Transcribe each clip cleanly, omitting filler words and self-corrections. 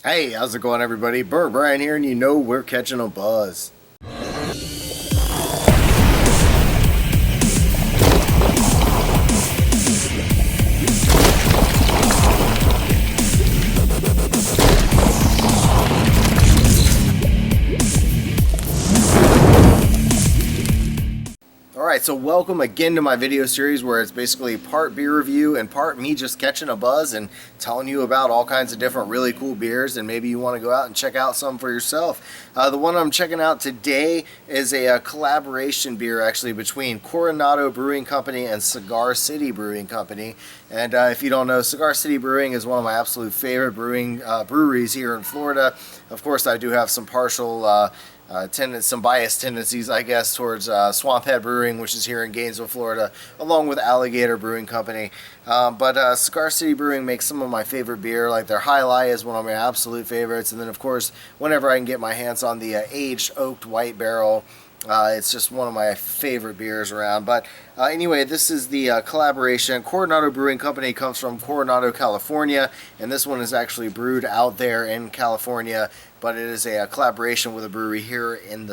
Hey, how's it going, everybody? BurntBrian here, and you know we're catching a buzz. Alright, so welcome again to my video series where it's basically part beer review and part me just catching a buzz and telling you about all kinds of different really cool beers, and maybe you want to go out and check out some for yourself. The one I'm checking out today is a collaboration beer actually between Coronado Brewing Company and Cigar City Brewing Company. And if you don't know, Cigar City Brewing is one of my absolute favorite breweries here in Florida. Of course, I do have some partial some biased tendencies, I guess, towards Swamphead Brewing, which is here in Gainesville, Florida, along with Alligator Brewing Company. But Cigar City Brewing makes some of my favorite beer. Like their High Life is one of my absolute favorites. And then, of course, whenever I can get my hands on the aged oaked white barrel, it's just one of my favorite beers around. But anyway, this is the collaboration. Coronado Brewing Company comes from Coronado, California, and this one is actually brewed out there in California, but it is a collaboration with a brewery here in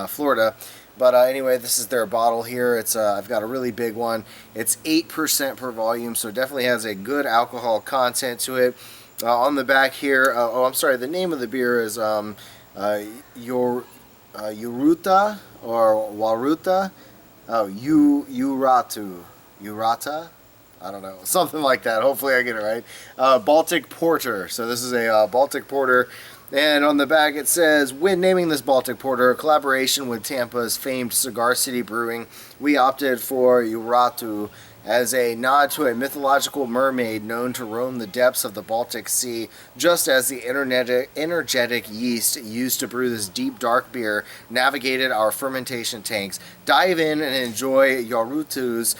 Florida. But anyway, this is their bottle here. It's I've got a really big one. It's 8% per volume, so it definitely has a good alcohol content to it. On the back here, I'm sorry, the name of the beer is Jurata or Waruta. Jurata. I don't know, something like that. Hopefully I get it right. Baltic Porter. So this is a Baltic Porter. And on the back it says, when naming this Baltic Porter, a collaboration with Tampa's famed Cigar City Brewing, we opted for Jurata as a nod to a mythological mermaid known to roam the depths of the Baltic Sea, just as the energetic yeast used to brew this deep, dark beer navigated our fermentation tanks. Dive in and enjoy Jurata's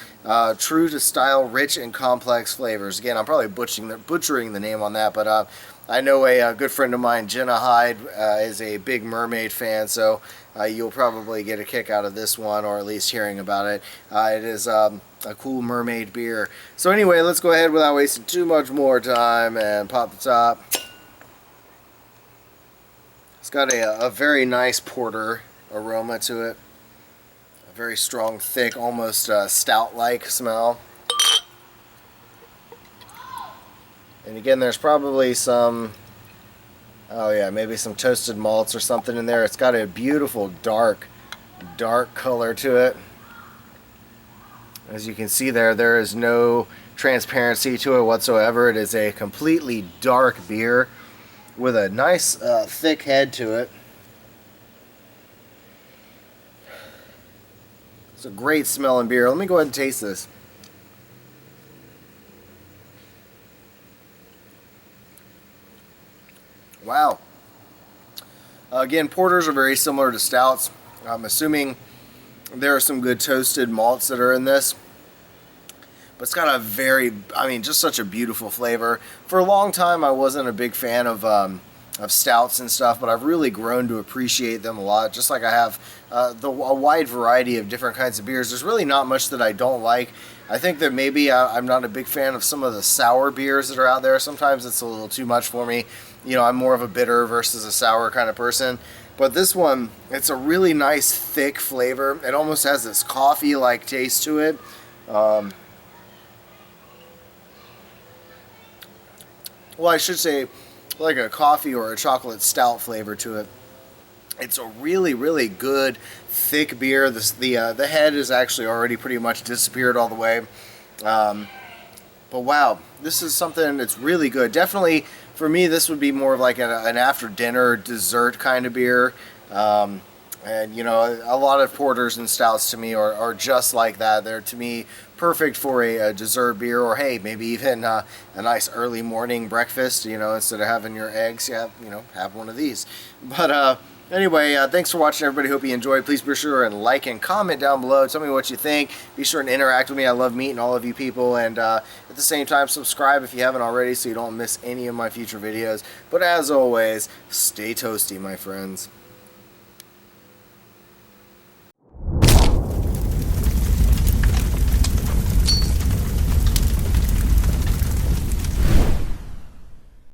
true to style, rich and complex flavors. Again, I'm probably butchering the name on that, but I know a good friend of mine, Jenna Hyde, is a big mermaid fan, so you'll probably get a kick out of this one, or at least hearing about it. It is a cool mermaid beer. So anyway, let's go ahead without wasting too much more time and pop the top. It's got a very nice porter aroma to it. A very strong, thick, almost stout-like smell. And again, there's probably some, oh yeah, maybe some toasted malts or something in there. It's got a beautiful dark color to it. As you can see there is no transparency to it whatsoever. It is a completely dark beer with a nice thick head to it. It's a great smelling beer. Let me go ahead and taste this. Wow. Again, porters are very similar to stouts. I'm assuming there are some good toasted malts that are in this. But it's got a very, just such a beautiful flavor. For a long time, I wasn't a big fan of stouts and stuff, but I've really grown to appreciate them a lot. Just like I have a wide variety of different kinds of beers. There's really not much that I don't like. I think that maybe I'm not a big fan of some of the sour beers that are out there. Sometimes it's a little too much for me. You know, I'm more of a bitter versus a sour kind of person. But this one, it's a really nice thick flavor. It almost has this coffee-like taste to it. Well, I should say like a coffee or a chocolate stout flavor to it. It's a really, really good thick beer. The head is actually already pretty much disappeared all the way. But wow, this is something that's really good. Definitely, for me, this would be more of like an after-dinner dessert kind of beer. And, you know, a lot of porters and stouts to me are just like that. They're, to me, perfect for a dessert beer, or, hey, maybe even a nice early morning breakfast. You know, instead of having your eggs, you have one of these. But anyway, thanks for watching, everybody. Hope you enjoyed. Please be sure and like and comment down below. Tell me what you think. Be sure and interact with me. I love meeting all of you people. And at the same time, subscribe if you haven't already so you don't miss any of my future videos. But as always, stay toasty, my friends.